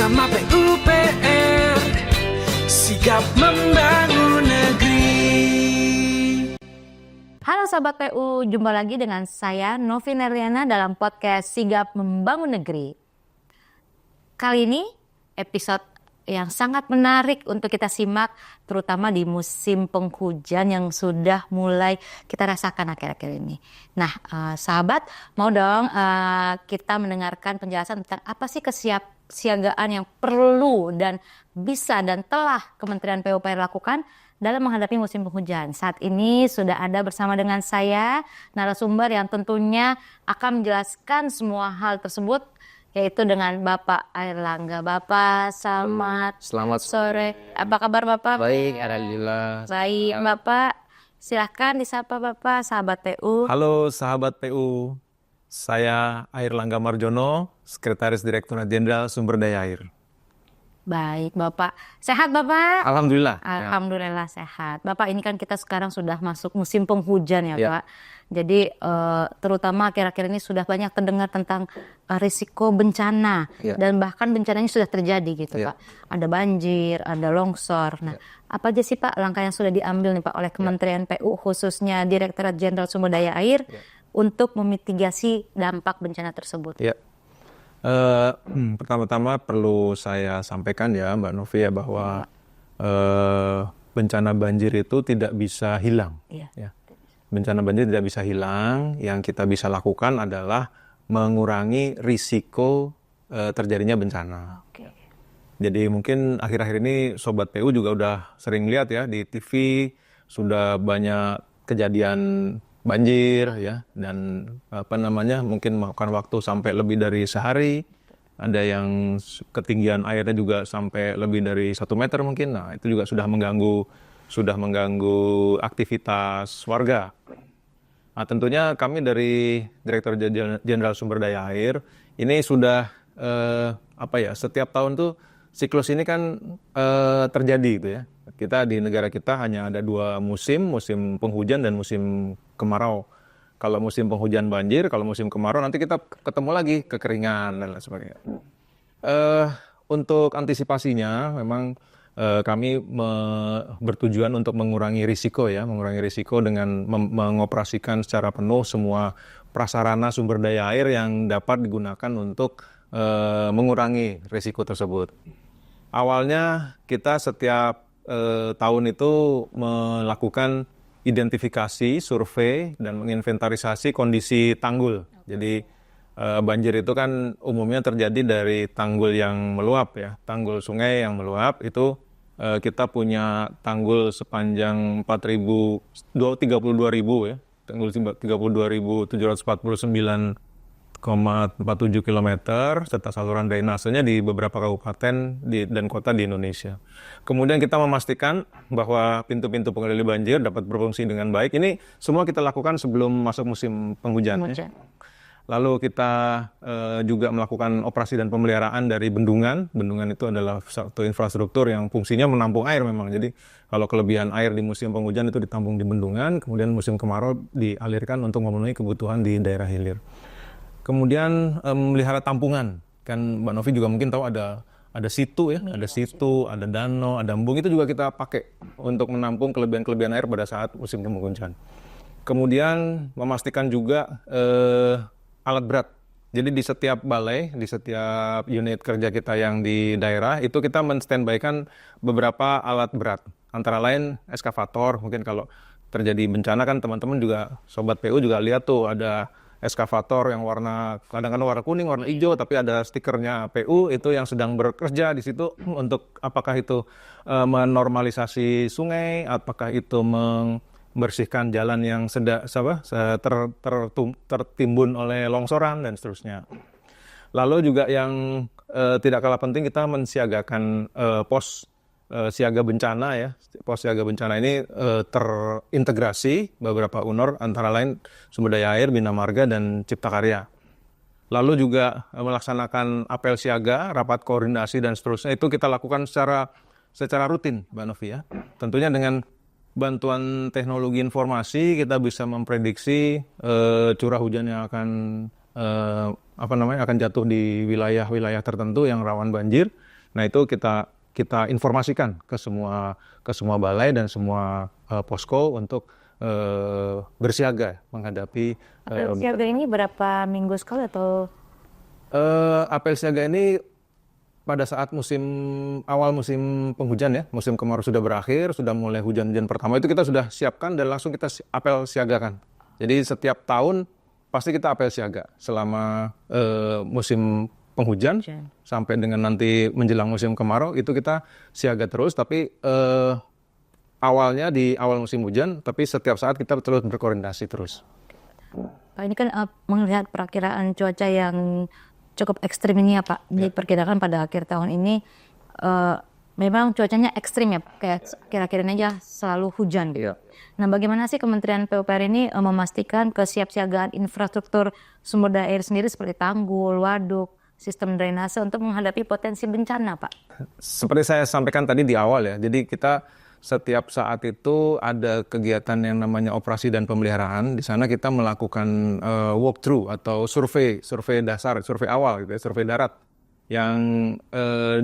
bersama PUPR, sigap membangun negeri. Halo Sobat PU, jumpa lagi dengan saya Novi Nerliana dalam podcast Sigap Membangun Negeri. Kali ini episode yang sangat menarik untuk kita simak, terutama di musim penghujan yang sudah mulai kita rasakan akhir-akhir ini. Nah, sahabat, mau dong kita mendengarkan penjelasan tentang apa sih kesiapsiagaan yang perlu dan bisa dan telah Kementerian PUPR lakukan dalam menghadapi musim penghujan. Saat ini sudah ada bersama dengan saya narasumber yang tentunya akan menjelaskan semua hal tersebut, yaitu dengan Bapak Airlangga. Bapak, selamat sore. Apa kabar Bapak? Baik, alhamdulillah. Baik, Bapak. Silahkan disapa Bapak, sahabat PU. Halo sahabat PU, saya Airlangga Marjono, Sekretaris Direktorat Jenderal Sumber Daya Air. Baik, Bapak. Sehat, Bapak? Alhamdulillah. Alhamdulillah sehat. Bapak, ini kan kita sekarang sudah masuk musim penghujan ya, Pak. Jadi terutama akhir-akhir ini sudah banyak terdengar tentang risiko bencana. Dan bahkan bencananya sudah terjadi gitu, Pak. Ada banjir, ada longsor. Nah, apa aja sih Pak langkah yang sudah diambil nih Pak oleh Kementerian PU, khususnya Direktorat Jenderal Sumber Daya Air, untuk memitigasi dampak bencana tersebut? Pertama-tama perlu saya sampaikan ya Mbak Novi ya, bahwa bencana banjir itu tidak bisa hilang. Ya. Bencana banjir tidak bisa hilang. Yang kita bisa lakukan adalah mengurangi risiko terjadinya bencana. Jadi mungkin akhir-akhir ini Sobat PU juga udah sering lihat ya di TV, sudah banyak kejadian banjir ya, dan mungkin memakan waktu sampai lebih dari sehari. Ada yang ketinggian airnya juga sampai lebih dari 1 meter mungkin. Nah, itu juga sudah mengganggu aktivitas warga. Nah, tentunya kami dari Direktur Jenderal Sumber Daya Air ini sudah setiap tahun tuh siklus ini kan terjadi gitu ya. Kita di negara kita hanya ada 2 musim penghujan dan musim kemarau. Kalau musim penghujan banjir, kalau musim kemarau nanti kita ketemu lagi kekeringan dan lain sebagainya. Untuk antisipasinya memang kami bertujuan untuk mengurangi risiko dengan mengoperasikan secara penuh semua prasarana sumber daya air yang dapat digunakan untuk mengurangi risiko tersebut. Awalnya kita setiap tahun itu melakukan identifikasi, survei, dan menginventarisasi kondisi tanggul. Jadi banjir itu kan umumnya terjadi dari tanggul yang meluap ya, tanggul sungai yang meluap. Itu kita punya tanggul sepanjang 32.000 ya, tanggul 32.749,47 km serta saluran drainasenya di beberapa kabupaten dan kota di Indonesia. Kemudian kita memastikan bahwa pintu-pintu pengendali banjir dapat berfungsi dengan baik. Ini semua kita lakukan sebelum masuk musim penghujan. Ya. Lalu kita juga melakukan operasi dan pemeliharaan dari bendungan. Bendungan itu adalah satu infrastruktur yang fungsinya menampung air memang. Jadi kalau kelebihan air di musim penghujan itu ditampung di bendungan, kemudian musim kemarau dialirkan untuk memenuhi kebutuhan di daerah hilir. Kemudian melihara tampungan, kan Mbak Novi juga mungkin tahu ada situ ya, ada situ, ada danau, ada embung, itu juga kita pakai untuk menampung kelebihan-kelebihan air pada saat musim penghujan. Kemudian memastikan juga alat berat. Jadi di setiap balai, di setiap unit kerja kita yang di daerah itu kita men-standby-kan beberapa alat berat. Antara lain eskavator, mungkin kalau terjadi bencana kan teman-teman juga Sobat PU juga lihat tuh ada eskavator yang kadang-kadang warna kuning, warna hijau, tapi ada stikernya PU itu yang sedang bekerja di situ untuk apakah itu menormalisasi sungai, apakah itu membersihkan jalan yang tertimbun oleh longsoran dan seterusnya. Lalu juga yang tidak kalah penting, kita mensiagakan pos siaga bencana ya. Pos siaga bencana ini terintegrasi beberapa UNOR, antara lain Sumber Daya Air, Bina Marga, dan Cipta Karya. Lalu juga melaksanakan apel siaga, rapat koordinasi, dan seterusnya. Itu kita lakukan secara rutin, Mbak Novi ya. Tentunya dengan bantuan teknologi informasi kita bisa memprediksi curah hujan yang akan jatuh di wilayah-wilayah tertentu yang rawan banjir. Nah itu kita informasikan ke semua balai dan semua posko untuk bersiaga menghadapi Siaga ini berapa minggu sekali atau? apel siaga ini pada saat awal musim penghujan ya, musim kemarau sudah berakhir, sudah mulai hujan-hujan pertama itu kita sudah siapkan dan langsung kita apel siagakan. Jadi setiap tahun pasti kita apel siaga selama musim penghujan sampai dengan nanti menjelang musim kemarau itu kita siaga terus. Tapi awalnya di awal musim hujan, tapi setiap saat kita terus berkoordinasi terus. Pak, ini kan melihat perakiraan cuaca yang cukup ekstrim ini ya Pak. Diperkirakan pada akhir tahun ini memang cuacanya ekstrim ya Pak. Kayak kira-kira ini aja selalu hujan gitu. Nah bagaimana sih Kementerian PUPR ini memastikan kesiapsiagaan infrastruktur sumber daya air sendiri seperti tanggul, waduk, sistem drainase untuk menghadapi potensi bencana Pak? Seperti saya sampaikan tadi di awal ya, jadi kita setiap saat itu ada kegiatan yang namanya operasi dan pemeliharaan. Di sana kita melakukan walkthrough atau survei dasar, survei awal gitu ya, survei darat yang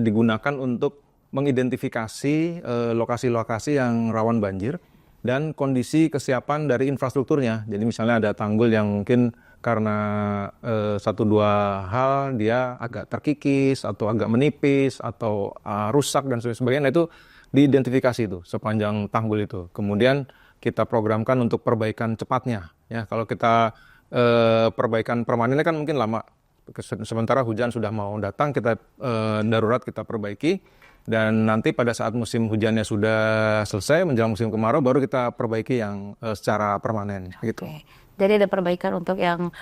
digunakan untuk mengidentifikasi lokasi-lokasi yang rawan banjir dan kondisi kesiapan dari infrastrukturnya. Jadi misalnya ada tanggul yang mungkin karena satu dua hal dia agak terkikis atau agak menipis atau rusak dan sebagainya. Nah, itu diidentifikasi itu sepanjang tanggul itu. Kemudian kita programkan untuk perbaikan cepatnya. Ya, kalau kita perbaikan permanennya kan mungkin lama. Sementara hujan sudah mau datang, kita darurat kita perbaiki. Dan nanti pada saat musim hujannya sudah selesai, menjelang musim kemarau, baru kita perbaiki yang secara permanen. Gitu. Jadi ada perbaikan untuk yang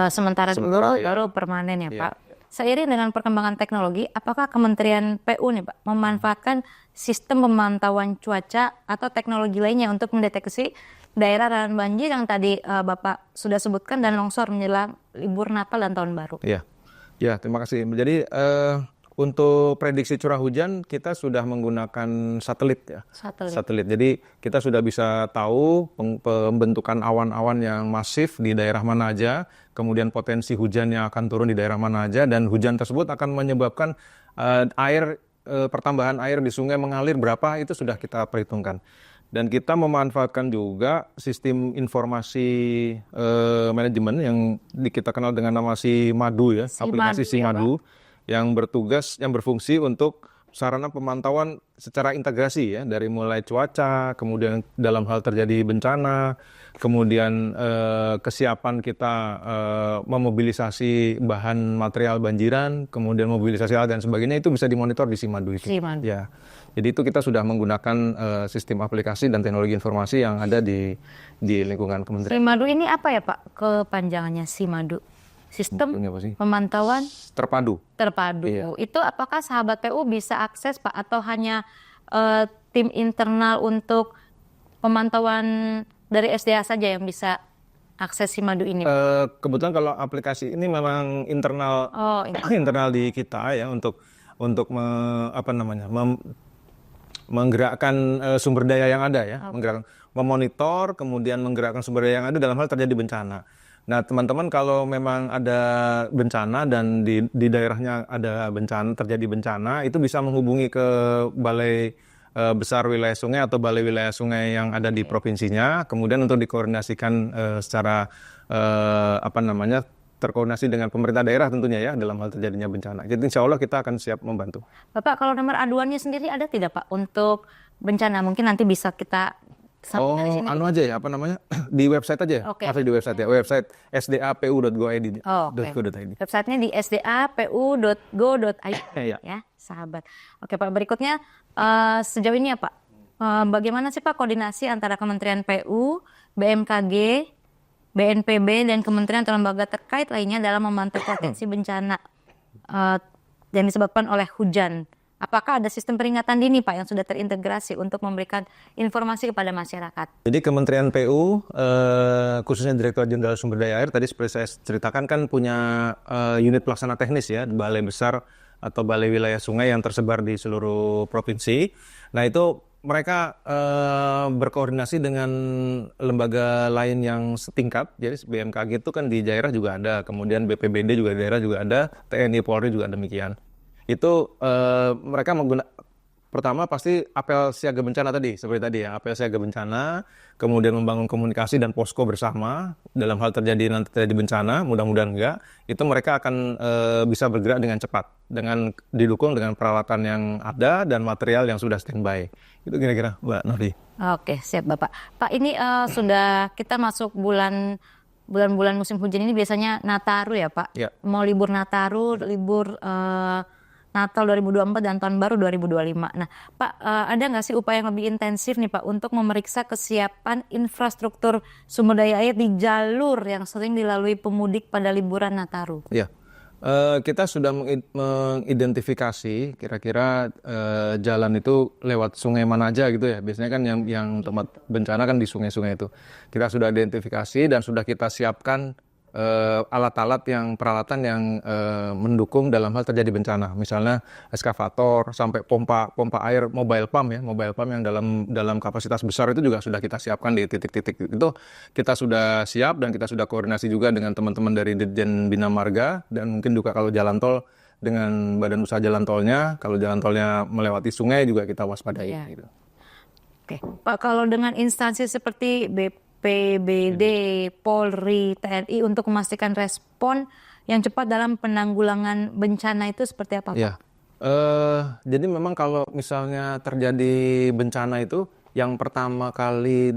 sementara dulu, baru permanen ya Pak. Seiring dengan perkembangan teknologi, apakah Kementerian PU nih Pak memanfaatkan sistem pemantauan cuaca atau teknologi lainnya untuk mendeteksi daerah rawan banjir yang tadi Bapak sudah sebutkan dan longsor menjelang libur Natal dan Tahun Baru? Ya, terima kasih. Jadi untuk prediksi curah hujan kita sudah menggunakan satelit ya. Satelit. Jadi kita sudah bisa tahu pembentukan awan-awan yang masif di daerah mana aja, kemudian potensi hujan yang akan turun di daerah mana aja, dan hujan tersebut akan menyebabkan pertambahan air di sungai mengalir berapa, itu sudah kita perhitungkan. Dan kita memanfaatkan juga sistem informasi manajemen yang kita kenal dengan nama SIMADU ya, aplikasi SIMADU yang berfungsi untuk sarana pemantauan secara integrasi ya, dari mulai cuaca, kemudian dalam hal terjadi bencana, kemudian kesiapan kita memobilisasi bahan material banjiran, kemudian mobilisasi alat dan sebagainya, itu bisa dimonitor di SIMADU itu. Ya. Jadi itu kita sudah menggunakan sistem aplikasi dan teknologi informasi yang ada di lingkungan kementerian. SIMADU ini apa ya Pak kepanjangannya SIMADU? Sistem pemantauan terpadu. Iya. Itu apakah sahabat PU bisa akses Pak atau hanya tim internal untuk pemantauan dari SDA saja yang bisa akses SIMADU ini? Kebetulan kalau aplikasi ini memang internal internal di kita ya untuk menggerakkan sumber daya yang ada ya, memonitor, kemudian menggerakkan sumber daya yang ada dalam hal terjadi bencana. Nah, teman-teman kalau memang ada bencana dan di daerahnya ada terjadi bencana, itu bisa menghubungi ke balai besar wilayah sungai atau balai wilayah sungai yang ada di provinsinya, kemudian untuk dikoordinasikan secara terkoordinasi dengan pemerintah daerah tentunya ya dalam hal terjadinya bencana. Jadi insya Allah kita akan siap membantu. Bapak, kalau nomor aduannya sendiri ada tidak Pak untuk bencana? Mungkin nanti bisa kita aja ya, di website aja ya? Masuk di website ya, website sdapu.go.id. Websitenya di sdapu.go.id ya, sahabat. Oke Pak, berikutnya sejauh ini ya Pak, bagaimana sih Pak koordinasi antara Kementerian PU, BMKG, BNPB, dan kementerian atau lembaga terkait lainnya dalam memantau potensi bencana yang disebabkan oleh hujan? Apakah ada sistem peringatan dini Pak yang sudah terintegrasi untuk memberikan informasi kepada masyarakat? Jadi Kementerian PU, khususnya Direktorat Jenderal Sumber Daya Air, tadi seperti saya ceritakan kan punya unit pelaksana teknis ya, balai besar atau balai wilayah sungai yang tersebar di seluruh provinsi. Nah itu mereka berkoordinasi dengan lembaga lain yang setingkat. Jadi BMKG itu kan di daerah juga ada, kemudian BPBD juga di daerah juga ada, TNI Polri juga demikian. Itu mereka pertama pasti apel siaga bencana tadi, seperti tadi ya, apel siaga bencana, kemudian membangun komunikasi dan posko bersama dalam hal nanti terjadi bencana, mudah-mudahan enggak, itu mereka akan bisa bergerak dengan cepat, dengan didukung dengan peralatan yang ada dan material yang sudah standby. Itu kira-kira Mbak Novi. Oke, siap Bapak. Pak, ini sudah kita masuk bulan-bulan musim hujan ini biasanya Nataru ya Pak? Ya. Mau libur Nataru, libur Natal 2024 dan Tahun Baru 2025. Nah, Pak, ada nggak sih upaya yang lebih intensif nih Pak untuk memeriksa kesiapan infrastruktur sumber daya air di jalur yang sering dilalui pemudik pada liburan Nataru? Ya, kita sudah mengidentifikasi kira-kira jalan itu lewat sungai mana aja gitu ya. Biasanya kan yang tempat bencana kan di sungai-sungai itu. Kita sudah identifikasi dan sudah kita siapkan alat-alat peralatan yang mendukung dalam hal terjadi bencana. Misalnya eskavator sampai pompa air mobile pump yang dalam kapasitas besar itu juga sudah kita siapkan di titik-titik itu. Kita sudah siap dan kita sudah koordinasi juga dengan teman-teman dari Ditjen Bina Marga dan mungkin juga kalau jalan tol dengan badan usaha jalan tolnya. Kalau jalan tolnya melewati sungai juga kita waspadai. Ya. Gitu. Oke, Pak, kalau dengan instansi seperti BPBD, Polri, TNI untuk memastikan respon yang cepat dalam penanggulangan bencana itu seperti apa, Pak? Ya, jadi memang kalau misalnya terjadi bencana itu, yang pertama kali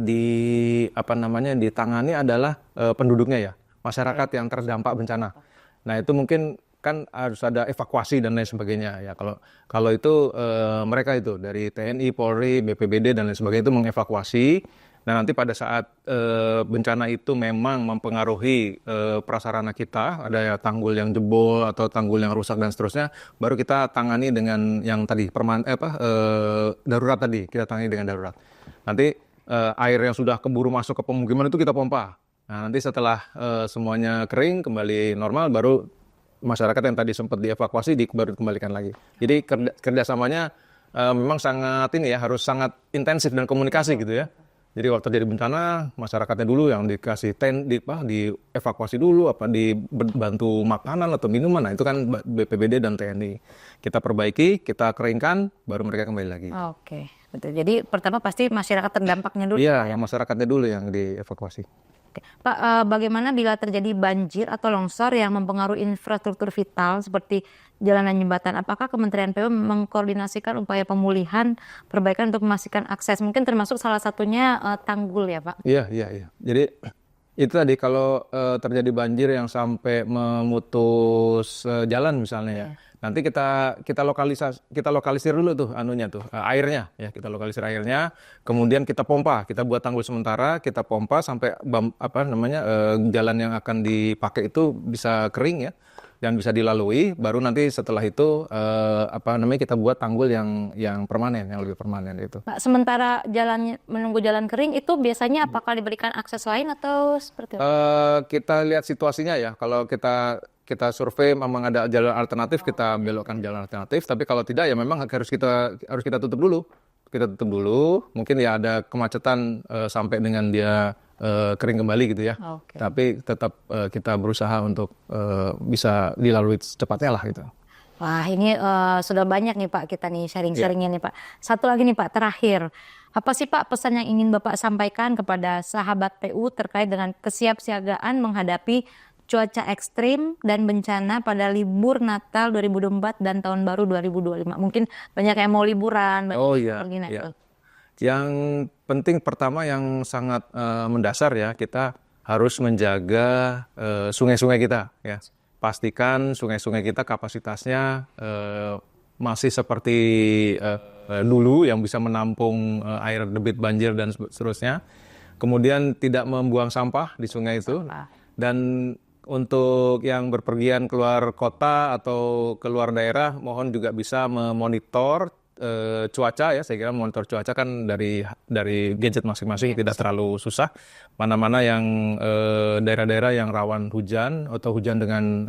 ditangani adalah penduduknya ya, masyarakat yang terdampak bencana. Nah itu mungkin kan harus ada evakuasi dan lain sebagainya ya. Kalau itu mereka itu dari TNI, Polri, BPBD dan lain sebagainya itu mengevakuasi. Nah nanti pada saat bencana itu memang mempengaruhi prasarana kita, ada ya tanggul yang jebol atau tanggul yang rusak dan seterusnya, baru kita tangani dengan yang tadi darurat tadi, kita tangani dengan darurat. Nanti air yang sudah keburu masuk ke pemukiman itu kita pompa. Nah nanti setelah semuanya kering kembali normal, baru masyarakat yang tadi sempat dievakuasi baru dikembalikan lagi. Jadi kerjasamanya memang harus sangat intensif dan komunikasi gitu ya. Jadi kalau terjadi bencana, masyarakatnya dulu yang dikasih dievakuasi dulu, dibantu makanan atau minuman. Nah itu kan BPBD dan TNI. Kita perbaiki, kita keringkan, baru mereka kembali lagi. Oke, betul. Jadi pertama pasti masyarakat terdampaknya dulu. Iya, yang masyarakatnya dulu yang dievakuasi. Oke. Pak, bagaimana bila terjadi banjir atau longsor yang mempengaruhi infrastruktur vital seperti jalan dan jembatan? Apakah Kementerian PU mengkoordinasikan upaya pemulihan, perbaikan untuk memastikan akses? Mungkin termasuk salah satunya tanggul ya Pak? Iya. Jadi itu tadi kalau terjadi banjir yang sampai memutus jalan misalnya ya. Nanti kita lokalisir dulu tuh airnya ya, kita lokalisir airnya, kemudian kita pompa, kita buat tanggul sementara, kita pompa sampai jalan yang akan dipakai itu bisa kering ya dan bisa dilalui, baru nanti setelah itu kita buat tanggul yang permanen, yang lebih permanen itu. Pak, sementara menunggu jalan kering itu biasanya apakah diberikan akses lain atau seperti apa? Kita lihat situasinya ya. Kalau kita survei memang ada jalan alternatif, kita belokkan jalan alternatif. Tapi kalau tidak ya memang harus kita tutup dulu. Kita tutup dulu. Mungkin ya ada kemacetan sampai dengan dia kering kembali gitu ya. Okay. Tapi tetap kita berusaha untuk bisa dilalui secepatnya lah gitu. Wah, ini sudah banyak nih Pak kita nih sharing-sharingnya nih Pak. Satu lagi nih Pak, terakhir. Apa sih Pak pesan yang ingin Bapak sampaikan kepada sahabat PU terkait dengan kesiapsiagaan menghadapi cuaca ekstrim dan bencana pada libur Natal 2024 dan Tahun Baru 2025? Mungkin banyak yang mau liburan. Iya. Yang penting pertama yang sangat mendasar ya, kita harus menjaga sungai-sungai kita ya. Pastikan sungai-sungai kita kapasitasnya masih seperti dulu yang bisa menampung air debit banjir dan seterusnya. Kemudian tidak membuang sampah di sungai itu. Dan untuk yang berpergian keluar kota atau keluar daerah, mohon juga bisa memonitor cuaca ya. Saya kira monitor cuaca kan dari gadget masing-masing tidak terlalu susah. Mana-mana yang daerah-daerah yang rawan hujan atau hujan dengan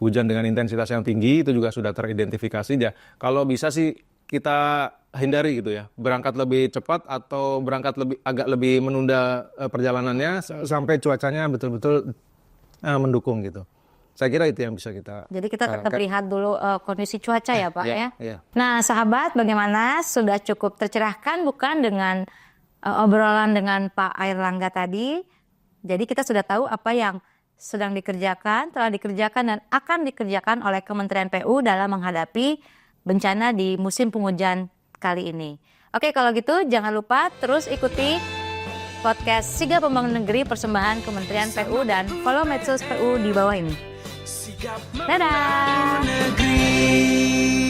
hujan dengan intensitas yang tinggi itu juga sudah teridentifikasi ya. Kalau bisa sih kita hindari gitu ya, berangkat lebih cepat atau berangkat agak lebih menunda perjalanannya sampai cuacanya betul-betul mendukung gitu. Saya kira itu yang bisa kita. Jadi kita tetap lihat dulu kondisi cuaca ya Pak ya. Iya. Nah sahabat, bagaimana, sudah cukup tercerahkan bukan dengan obrolan dengan Pak Airlangga tadi. Jadi kita sudah tahu apa yang sedang dikerjakan, telah dikerjakan dan akan dikerjakan oleh Kementerian PU dalam menghadapi bencana di musim penghujan kali ini. Oke, kalau gitu jangan lupa terus ikuti podcast Sigap Membangun Negeri persembahan Kementerian PU dan follow medsos PU di bawah ini. Sigap Dadah. membangun negeri.